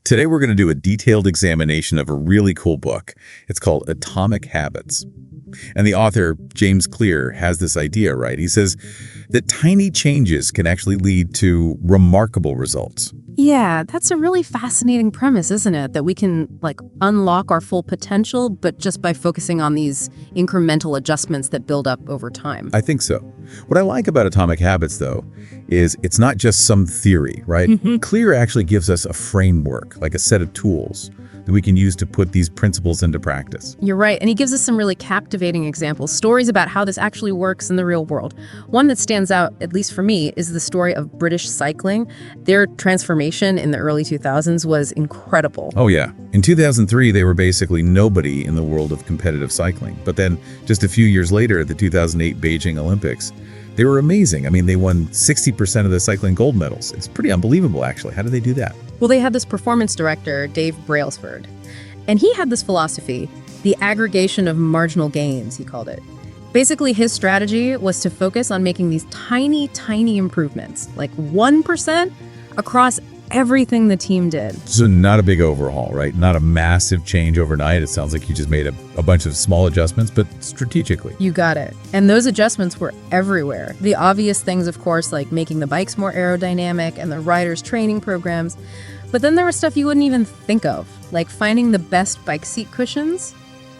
Today we're going to do a detailed examination of a really cool book. It's called Atomic Habits. And the author, James Clear, has this idea, right? He says that tiny changes can actually lead to remarkable results. Yeah, that's a really fascinating premise, isn't it? That we can, unlock our full potential, but just by focusing on these incremental adjustments that build up over time. I think so. What I like about Atomic Habits, though, is it's not just some theory, right? Clear actually gives us a framework, like a set of tools that we can use to put these principles into practice. You're right, and he gives us some really captivating examples, stories about how this actually works in the real world. One that stands out, at least for me, is the story of British cycling. Their transformation in the early 2000s was incredible. Oh yeah. In 2003, they were basically nobody in the world of competitive cycling. But then just a few years later, at the 2008 Beijing Olympics, they were amazing. I mean, they won 60% of the cycling gold medals. It's pretty unbelievable, actually. How did they do that? Well, they had this performance director, Dave Brailsford, and he had this philosophy, the aggregation of marginal gains, he called it. Basically, his strategy was to focus on making these tiny, tiny improvements, like 1% across everything the team did. So not a big overhaul, right? Not a massive change overnight. It sounds like you just made a bunch of small adjustments, but strategically. You got it. And those adjustments were everywhere. The obvious things, of course, like making the bikes more aerodynamic and the riders' training programs. But then there was stuff you wouldn't even think of, like finding the best bike seat cushions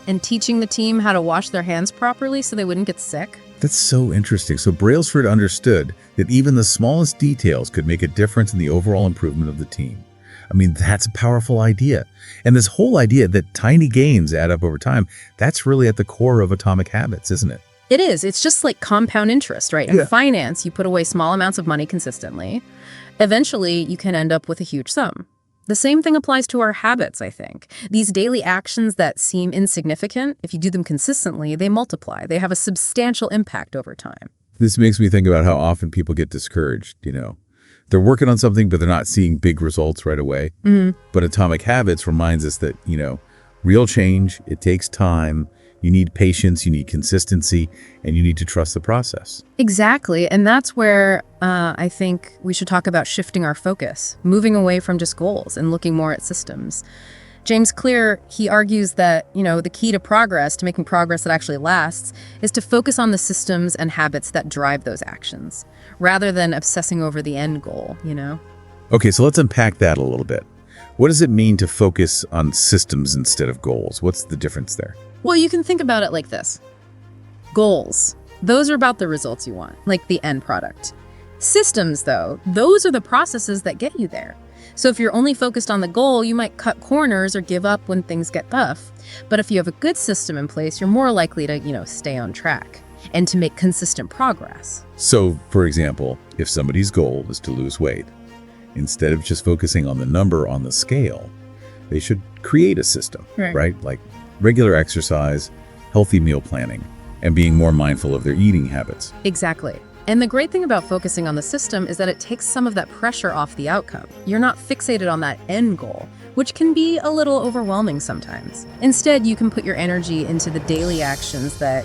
and teaching the team how to wash their hands properly so they wouldn't get sick. That's so interesting. So Brailsford understood that even the smallest details could make a difference in the overall improvement of the team. I mean, that's a powerful idea. And this whole idea that tiny gains add up over time, that's really at the core of Atomic Habits, isn't it? It is. It's just like compound interest, right? In finance, you put away small amounts of money consistently. Eventually, you can end up with a huge sum. The same thing applies to our habits, I think. These daily actions that seem insignificant, if you do them consistently, they multiply. They have a substantial impact over time. This makes me think about how often people get discouraged, They're working on something, but they're not seeing big results right away. But Atomic Habits reminds us that, real change, it takes time. You need patience, you need consistency, and you need to trust the process. Exactly. And that's where I think we should talk about shifting our focus, moving away from just goals and looking more at systems. James Clear, he argues that, the key to progress, to making progress that actually lasts, is to focus on the systems and habits that drive those actions, rather than obsessing over the end goal, Okay, so let's unpack that a little bit. What does it mean to focus on systems instead of goals? What's the difference there? Well, you can think about it like this. Goals, those are about the results you want, like the end product. Systems, though, those are the processes that get you there. So if you're only focused on the goal, you might cut corners or give up when things get tough. But if you have a good system in place, you're more likely to, stay on track and to make consistent progress. So, for example, if somebody's goal is to lose weight, instead of just focusing on the number on the scale, they should create a system, right? Like regular exercise, healthy meal planning, and being more mindful of their eating habits. Exactly. And the great thing about focusing on the system is that it takes some of that pressure off the outcome. You're not fixated on that end goal, which can be a little overwhelming sometimes. Instead, you can put your energy into the daily actions that,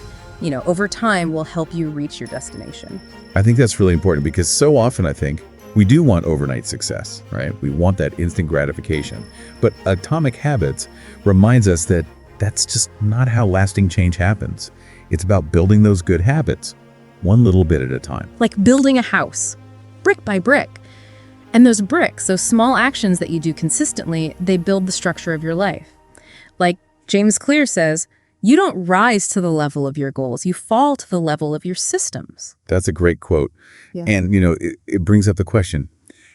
over time will help you reach your destination. I think that's really important because so often I think we do want overnight success, right? We want that instant gratification. But Atomic Habits reminds us that that's just not how lasting change happens. It's about building those good habits, one little bit at a time. Like building a house, brick by brick. And those bricks, those small actions that you do consistently, they build the structure of your life. Like James Clear says, you don't rise to the level of your goals, you fall to the level of your systems. That's a great quote. Yeah. And, it brings up the question,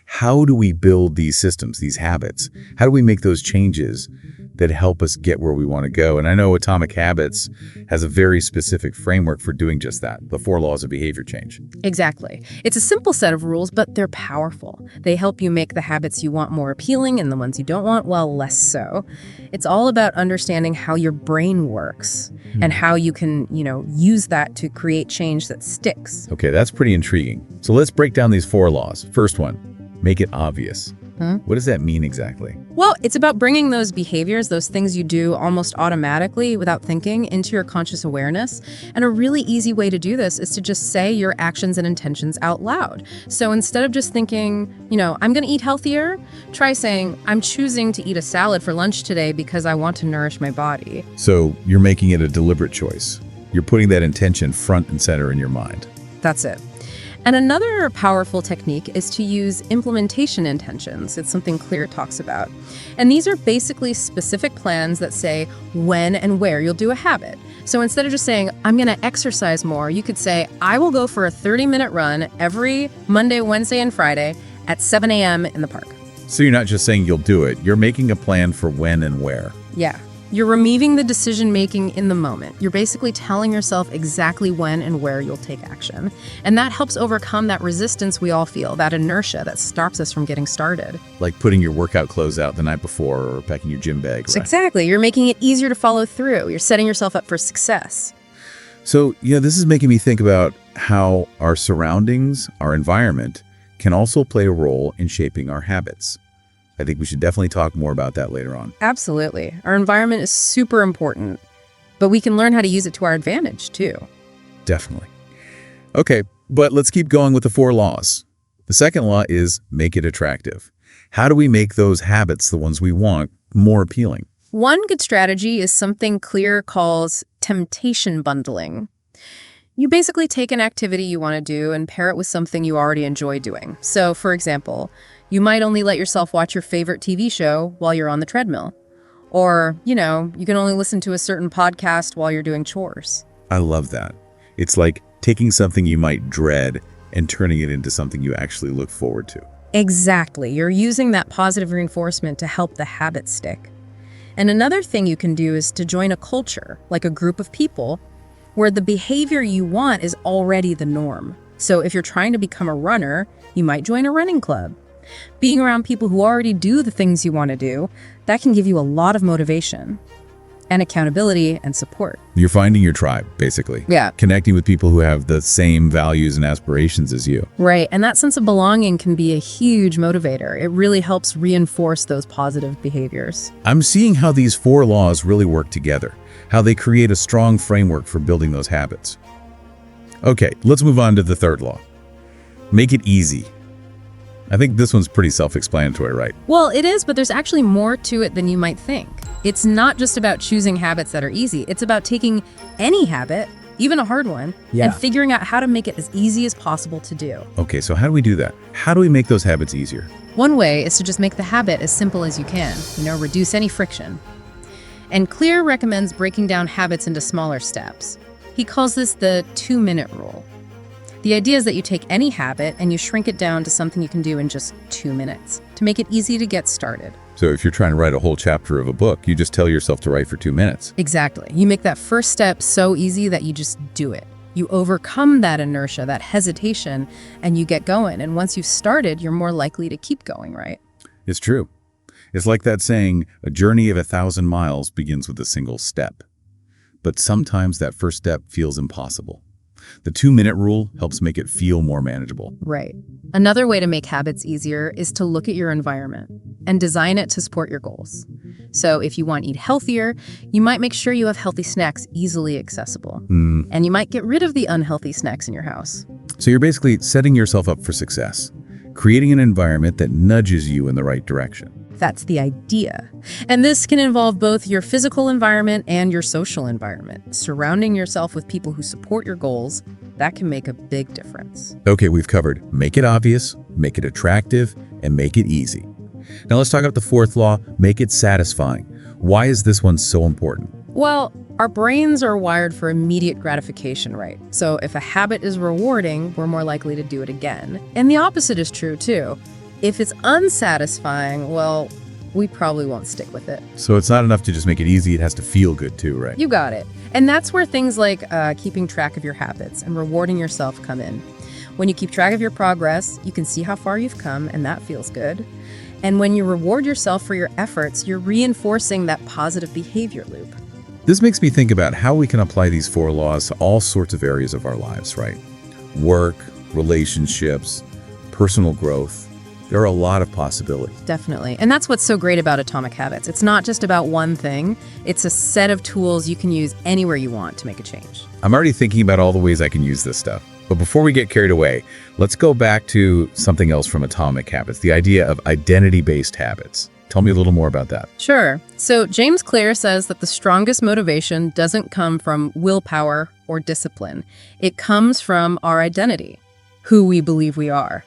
how do we build these systems, these habits? How do we make those changes that help us get where we want to go? And I know Atomic Habits has a very specific framework for doing just that, the 4 laws of behavior change. Exactly. It's a simple set of rules, but they're powerful. They help you make the habits you want more appealing and the ones you don't want, well, less so. It's all about understanding how your brain works and how you can, use that to create change that sticks. Okay, that's pretty intriguing. So let's break down these 4 laws. First one, make it obvious. What does that mean exactly? Well, it's about bringing those behaviors, those things you do almost automatically without thinking, into your conscious awareness. And a really easy way to do this is to just say your actions and intentions out loud. So instead of just thinking, I'm going to eat healthier, try saying, I'm choosing to eat a salad for lunch today because I want to nourish my body. So you're making it a deliberate choice. You're putting that intention front and center in your mind. That's it. And another powerful technique is to use implementation intentions. It's something Clear talks about. And these are basically specific plans that say when and where you'll do a habit. So instead of just saying, I'm going to exercise more, you could say, I will go for a 30-minute run every Monday, Wednesday, and Friday at 7 a.m. in the park. So you're not just saying you'll do it. You're making a plan for when and where. Yeah. You're removing the decision-making in the moment. You're basically telling yourself exactly when and where you'll take action. And that helps overcome that resistance we all feel, that inertia that stops us from getting started. Like putting your workout clothes out the night before or packing your gym bag, right? Exactly. You're making it easier to follow through. You're setting yourself up for success. So, this is making me think about how our surroundings, our environment, can also play a role in shaping our habits. I think we should definitely talk more about that later on. Absolutely. Our environment is super important, but we can learn how to use it to our advantage, too. Definitely. Okay, but let's keep going with the 4 laws. The second law is make it attractive. How do we make those habits, the ones we want, more appealing? One good strategy is something Clear calls temptation bundling. You basically take an activity you want to do and pair it with something you already enjoy doing. So, for example, you might only let yourself watch your favorite TV show while you're on the treadmill. Or, you can only listen to a certain podcast while you're doing chores. I love that. It's like taking something you might dread and turning it into something you actually look forward to. Exactly. You're using that positive reinforcement to help the habit stick. And another thing you can do is to join a culture, like a group of people, where the behavior you want is already the norm. So if you're trying to become a runner, you might join a running club. Being around people who already do the things you want to do, that can give you a lot of motivation and accountability and support. You're finding your tribe, basically. Yeah. Connecting with people who have the same values and aspirations as you. Right. And that sense of belonging can be a huge motivator. It really helps reinforce those positive behaviors. I'm seeing how these 4 laws really work together, how they create a strong framework for building those habits. Okay, let's move on to the 3rd law. Make it easy. I think this one's pretty self-explanatory, right? Well, it is, but there's actually more to it than you might think. It's not just about choosing habits that are easy. It's about taking any habit, even a hard one, and figuring out how to make it as easy as possible to do. Okay, so how do we do that? How do we make those habits easier? One way is to just make the habit as simple as you can, reduce any friction. And Clear recommends breaking down habits into smaller steps. He calls this the 2-minute rule. The idea is that you take any habit and you shrink it down to something you can do in just 2 minutes to make it easy to get started. So if you're trying to write a whole chapter of a book, you just tell yourself to write for 2 minutes. Exactly. You make that first step so easy that you just do it. You overcome that inertia, that hesitation, and you get going. And once you've started, you're more likely to keep going, right? It's true. It's like that saying, a journey of 1,000 miles begins with a single step. But sometimes that first step feels impossible. The 2-minute rule helps make it feel more manageable. Right. Another way to make habits easier is to look at your environment and design it to support your goals. So if you want to eat healthier, you might make sure you have healthy snacks easily accessible. And you might get rid of the unhealthy snacks in your house. So you're basically setting yourself up for success, creating an environment that nudges you in the right direction. That's the idea. And this can involve both your physical environment and your social environment. Surrounding yourself with people who support your goals, that can make a big difference. Okay, we've covered make it obvious, make it attractive, and make it easy. Now let's talk about the 4th law, make it satisfying. Why is this one so important? Well, our brains are wired for immediate gratification, right? So if a habit is rewarding, we're more likely to do it again. And the opposite is true too. If it's unsatisfying, well, we probably won't stick with it. So it's not enough to just make it easy, it has to feel good too, right? You got it. And that's where things like keeping track of your habits and rewarding yourself come in. When you keep track of your progress, you can see how far you've come, and that feels good. And when you reward yourself for your efforts, you're reinforcing that positive behavior loop. This makes me think about how we can apply these 4 laws to all sorts of areas of our lives, right? Work, relationships, personal growth. There are a lot of possibilities. Definitely. And that's what's so great about Atomic Habits. It's not just about one thing. It's a set of tools you can use anywhere you want to make a change. I'm already thinking about all the ways I can use this stuff. But before we get carried away, let's go back to something else from Atomic Habits, the idea of identity-based habits. Tell me a little more about that. Sure. So James Clear says that the strongest motivation doesn't come from willpower or discipline. It comes from our identity, who we believe we are.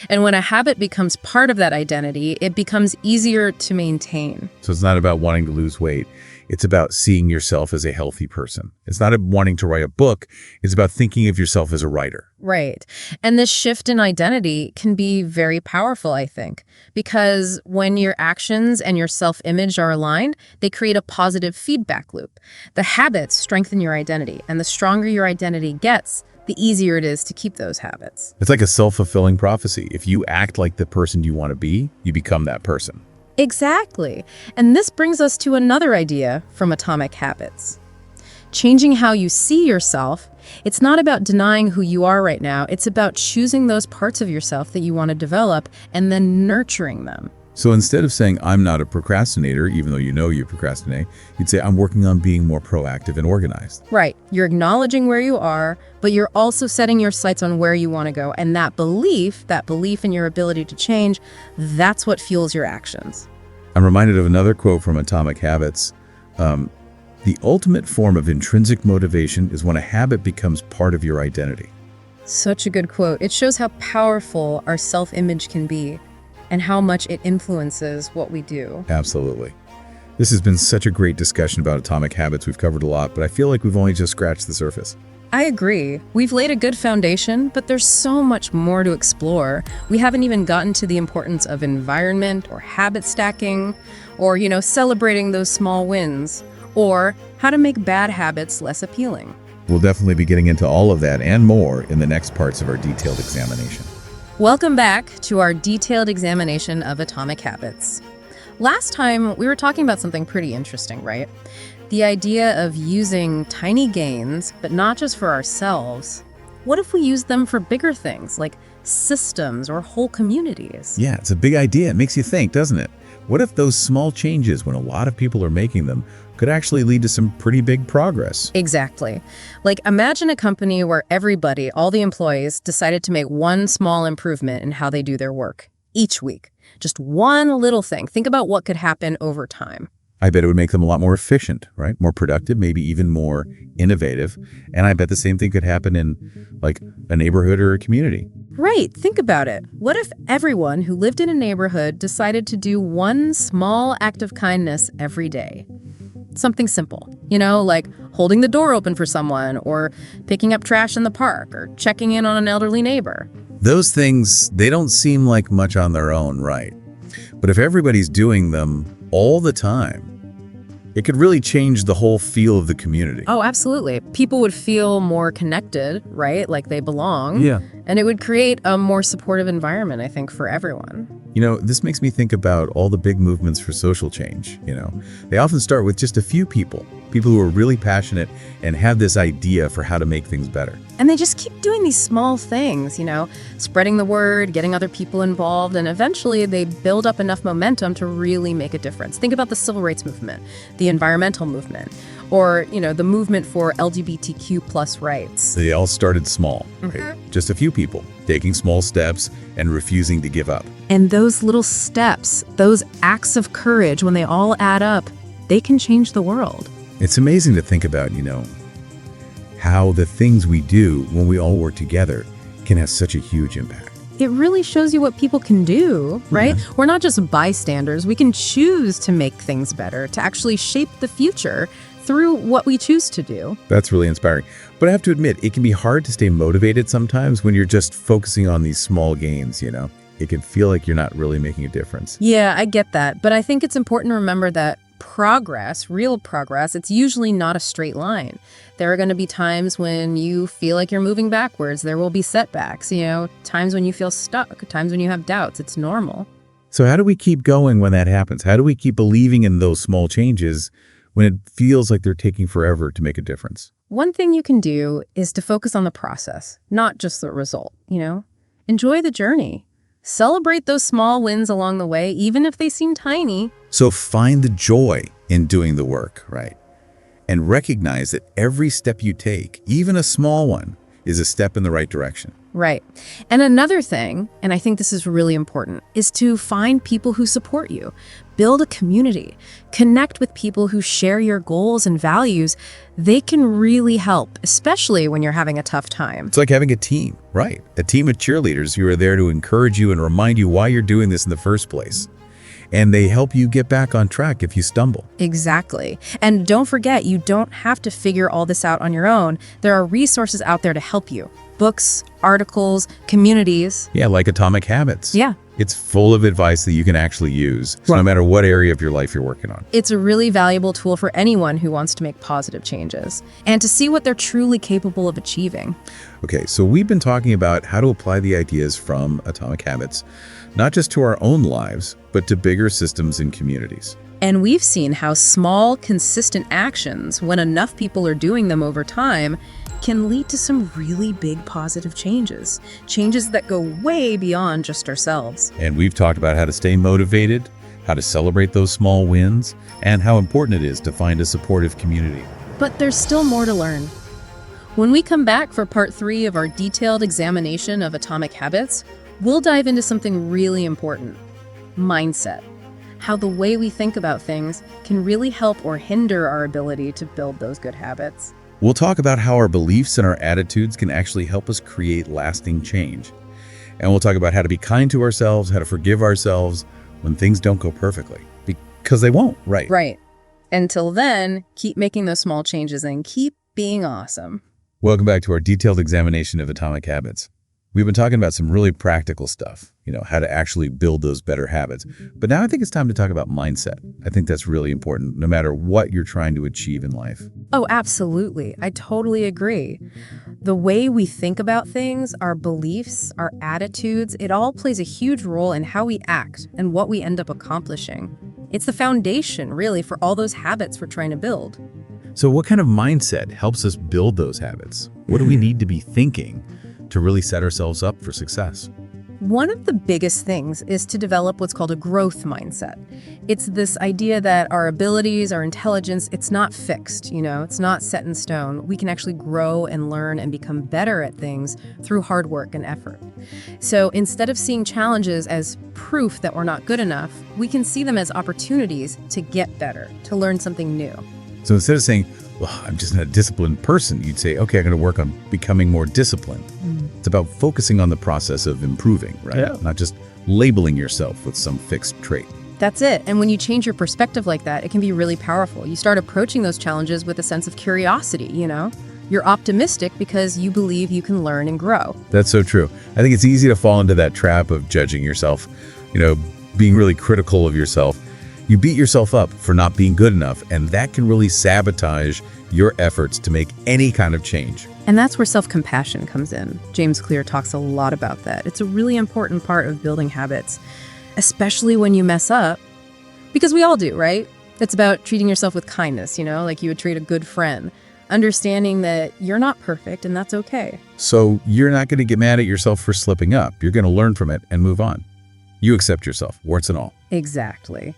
And when a habit becomes part of that identity, it becomes easier to maintain. So it's not about wanting to lose weight. It's about seeing yourself as a healthy person. It's not wanting to write a book. It's about thinking of yourself as a writer. Right. And this shift in identity can be very powerful, I think, because when your actions and your self-image are aligned, they create a positive feedback loop. The habits strengthen your identity, and the stronger your identity gets, the easier it is to keep those habits. It's like a self-fulfilling prophecy. If you act like the person you want to be, you become that person. Exactly. And this brings us to another idea from Atomic Habits. Changing how you see yourself. It's not about denying who you are right now. It's about choosing those parts of yourself that you want to develop and then nurturing them. So instead of saying, I'm not a procrastinator, even though you know you procrastinate, you'd say, I'm working on being more proactive and organized. Right. You're acknowledging where you are, but you're also setting your sights on where you want to go. And that belief in your ability to change, that's what fuels your actions. I'm reminded of another quote from Atomic Habits. The ultimate form of intrinsic motivation is when a habit becomes part of your identity. Such a good quote. It shows how powerful our self-image can be and how much it influences what we do. Absolutely. This has been such a great discussion about Atomic Habits. We've covered a lot, but I feel like we've only just scratched the surface. I agree. We've laid a good foundation, but there's so much more to explore. We haven't even gotten to the importance of environment or habit stacking or, celebrating those small wins or how to make bad habits less appealing. We'll definitely be getting into all of that and more in the next parts of our detailed examination. Welcome back to our detailed examination of Atomic Habits. Last time, we were talking about something pretty interesting, right? The idea of using tiny gains, but not just for ourselves. What if we use them for bigger things, like systems or whole communities? Yeah, it's a big idea. It makes you think, doesn't it? What if those small changes, when a lot of people are making them, could actually lead to some pretty big progress? Exactly. Like, imagine a company where everybody, all the employees, decided to make one small improvement in how they do their work each week. Just one little thing. Think about what could happen over time. I bet it would make them a lot more efficient, right? More productive, maybe even more innovative. And I bet the same thing could happen in, like, a neighborhood or a community. Right. Think about it. What if everyone who lived in a neighborhood decided to do one small act of kindness every day? Something simple, like holding the door open for someone or picking up trash in the park or checking in on an elderly neighbor. Those things, they don't seem like much on their own, right? But if everybody's doing them all the time, it could really change the whole feel of the community. Oh, absolutely. People would feel more connected, right? Like they belong. Yeah. And it would create a more supportive environment, I think, for everyone. This makes me think about all the big movements for social change. They often start with just a few people who are really passionate and have this idea for how to make things better. And they just keep doing these small things, spreading the word, getting other people involved, and eventually they build up enough momentum to really make a difference. Think about the civil rights movement, the environmental movement, or, the movement for LGBTQ plus rights. They all started small, right? Just a few people taking small steps and refusing to give up. And those little steps, those acts of courage, when they all add up, they can change the world. It's amazing to think about, how the things we do when we all work together can have such a huge impact. It really shows you what people can do, right? Yeah. We're not just bystanders. We can choose to make things better, to actually shape the future through what we choose to do. That's really inspiring. But I have to admit, it can be hard to stay motivated sometimes when you're just focusing on these small gains, It can feel like you're not really making a difference. Yeah, I get that. But I think it's important to remember that progress, real progress, it's usually not a straight line. There are going to be times when you feel like you're moving backwards. There will be setbacks, times when you feel stuck, times when you have doubts. It's normal. So how do we keep going when that happens? How do we keep believing in those small changes when it feels like they're taking forever to make a difference? One thing you can do is to focus on the process, not just the result, Enjoy the journey. Celebrate those small wins along the way, even if they seem tiny. So find the joy in doing the work, right? And recognize that every step you take, even a small one, is a step in the right direction. Right. And another thing, and I think this is really important, is to find people who support you. Build a community. Connect with people who share your goals and values. They can really help, especially when you're having a tough time. It's like having a team, right? A team of cheerleaders who are there to encourage you and remind you why you're doing this in the first place. And they help you get back on track if you stumble. Exactly. And don't forget, you don't have to figure all this out on your own. There are resources out there to help you. Books, articles, communities. Yeah, like Atomic Habits. Yeah. It's full of advice that you can actually use, so no matter what area of your life you're working on. It's a really valuable tool for anyone who wants to make positive changes and to see what they're truly capable of achieving. Okay, so we've been talking about how to apply the ideas from Atomic Habits, not just to our own lives, but to bigger systems and communities. And we've seen how small, consistent actions, when enough people are doing them over time, can lead to some really big positive changes. Changes that go way beyond just ourselves. And we've talked about how to stay motivated, how to celebrate those small wins, and how important it is to find a supportive community. But there's still more to learn. When we come back for part 3 of our detailed examination of Atomic Habits, we'll dive into something really important: mindset. How the way we think about things can really help or hinder our ability to build those good habits. We'll talk about how our beliefs and our attitudes can actually help us create lasting change. And we'll talk about how to be kind to ourselves, how to forgive ourselves when things don't go perfectly. Because they won't, right? Right. Until then, keep making those small changes and keep being awesome. Welcome back to our detailed examination of Atomic Habits. We've been talking about some really practical stuff, how to actually build those better habits. But now I think it's time to talk about mindset. I think that's really important, no matter what you're trying to achieve in life. Oh, absolutely. I totally agree. The way we think about things, our beliefs, our attitudes, it all plays a huge role in how we act and what we end up accomplishing. It's the foundation, really, for all those habits we're trying to build. So what kind of mindset helps us build those habits? What do we need to be thinking to really set ourselves up for success? One of the biggest things is to develop what's called a growth mindset. It's this idea that our abilities, our intelligence, it's not fixed, it's not set in stone. We can actually grow and learn and become better at things through hard work and effort. So instead of seeing challenges as proof that we're not good enough, we can see them as opportunities to get better, to learn something new. So instead of saying, well, I'm just not a disciplined person, you'd say, okay, I'm going to work on becoming more disciplined. It's about focusing on the process of improving, right? Yeah. Not just labeling yourself with some fixed trait. That's it. And when you change your perspective like that, it can be really powerful. You start approaching those challenges with a sense of curiosity, You're optimistic because you believe you can learn and grow. That's so true. I think it's easy to fall into that trap of judging yourself, being really critical of yourself. You beat yourself up for not being good enough, and that can really sabotage your efforts to make any kind of change. And that's where self-compassion comes in. James Clear talks a lot about that. It's a really important part of building habits, especially when you mess up, because we all do, right? It's about treating yourself with kindness, like you would treat a good friend, understanding that you're not perfect and that's okay. So you're not going to get mad at yourself for slipping up. You're going to learn from it and move on. You accept yourself, warts and all. Exactly.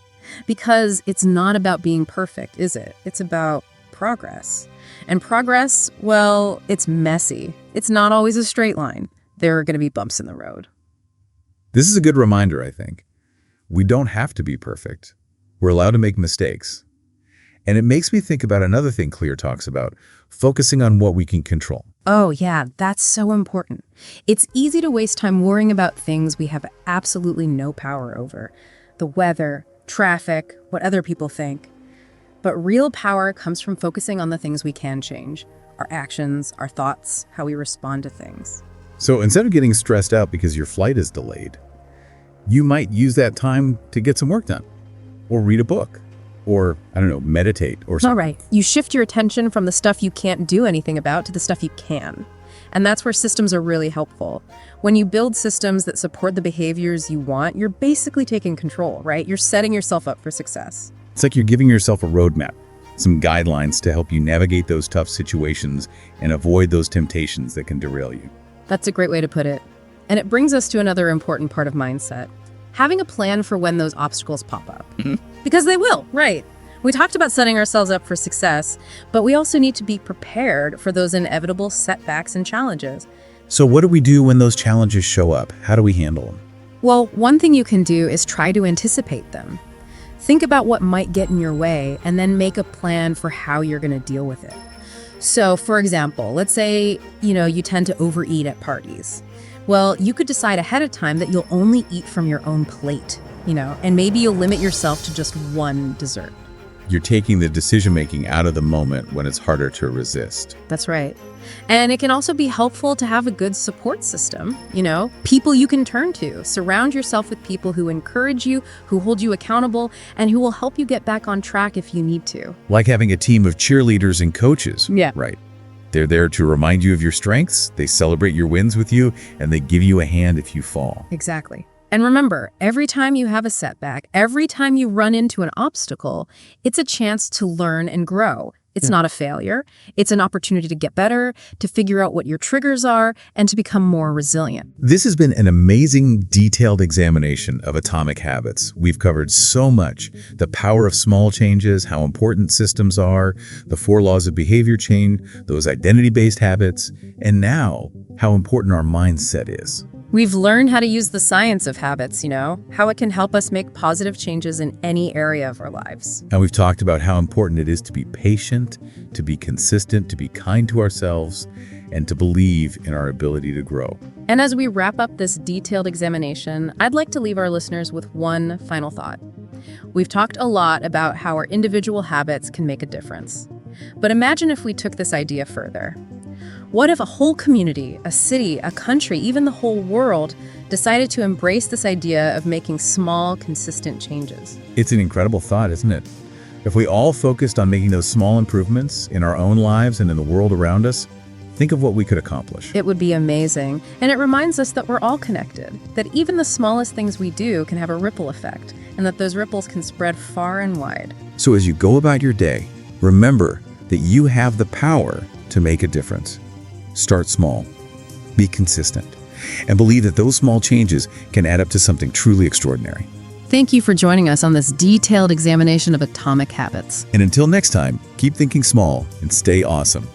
Because it's not about being perfect, is it? It's about progress. And progress, well, it's messy. It's not always a straight line. There are going to be bumps in the road. This is a good reminder, I think. We don't have to be perfect. We're allowed to make mistakes. And it makes me think about another thing Clear talks about, focusing on what we can control. Oh, yeah, that's so important. It's easy to waste time worrying about things we have absolutely no power over. The weather, traffic, what other people think. But real power comes from focusing on the things we can change. Our actions, our thoughts, how we respond to things. So instead of getting stressed out because your flight is delayed, you might use that time to get some work done, or read a book, or, meditate or something. All right. You shift your attention from the stuff you can't do anything about to the stuff you can. And that's where systems are really helpful. When you build systems that support the behaviors you want, you're basically taking control, right? You're setting yourself up for success. It's like you're giving yourself a roadmap, some guidelines to help you navigate those tough situations and avoid those temptations that can derail you. That's a great way to put it. And it brings us to another important part of mindset. Having a plan for when those obstacles pop up. Because they will, right? We talked about setting ourselves up for success, but we also need to be prepared for those inevitable setbacks and challenges. So what do we do when those challenges show up? How do we handle them? Well, one thing you can do is try to anticipate them. Think about what might get in your way and then make a plan for how you're going to deal with it. So, for example, let's say, you tend to overeat at parties. Well, you could decide ahead of time that you'll only eat from your own plate, and maybe you'll limit yourself to just one dessert. You're taking the decision-making out of the moment when it's harder to resist. That's right. And it can also be helpful to have a good support system, people you can turn to. Surround yourself with people who encourage you, who hold you accountable, and who will help you get back on track if you need to. Like having a team of cheerleaders and coaches. Yeah. Right. They're there to remind you of your strengths, they celebrate your wins with you, and they give you a hand if you fall. Exactly. And remember, every time you have a setback, every time you run into an obstacle, it's a chance to learn and grow. It's not a failure. It's an opportunity to get better, to figure out what your triggers are, and to become more resilient. This has been an amazing, detailed examination of atomic habits. We've covered so much: the power of small changes, how important systems are, the 4 laws of behavior chain, those identity-based habits, and now how important our mindset is. We've learned how to use the science of habits, how it can help us make positive changes in any area of our lives. And we've talked about how important it is to be patient, to be consistent, to be kind to ourselves, and to believe in our ability to grow. And as we wrap up this detailed examination, I'd like to leave our listeners with one final thought. We've talked a lot about how our individual habits can make a difference. But imagine if we took this idea further. What if a whole community, a city, a country, even the whole world decided to embrace this idea of making small, consistent changes? It's an incredible thought, isn't it? If we all focused on making those small improvements in our own lives and in the world around us, think of what we could accomplish. It would be amazing. And it reminds us that we're all connected, that even the smallest things we do can have a ripple effect, and that those ripples can spread far and wide. So as you go about your day, remember that you have the power to make a difference. Start small, be consistent, and believe that those small changes can add up to something truly extraordinary. Thank you for joining us on this detailed examination of atomic habits. And until next time, keep thinking small and stay awesome.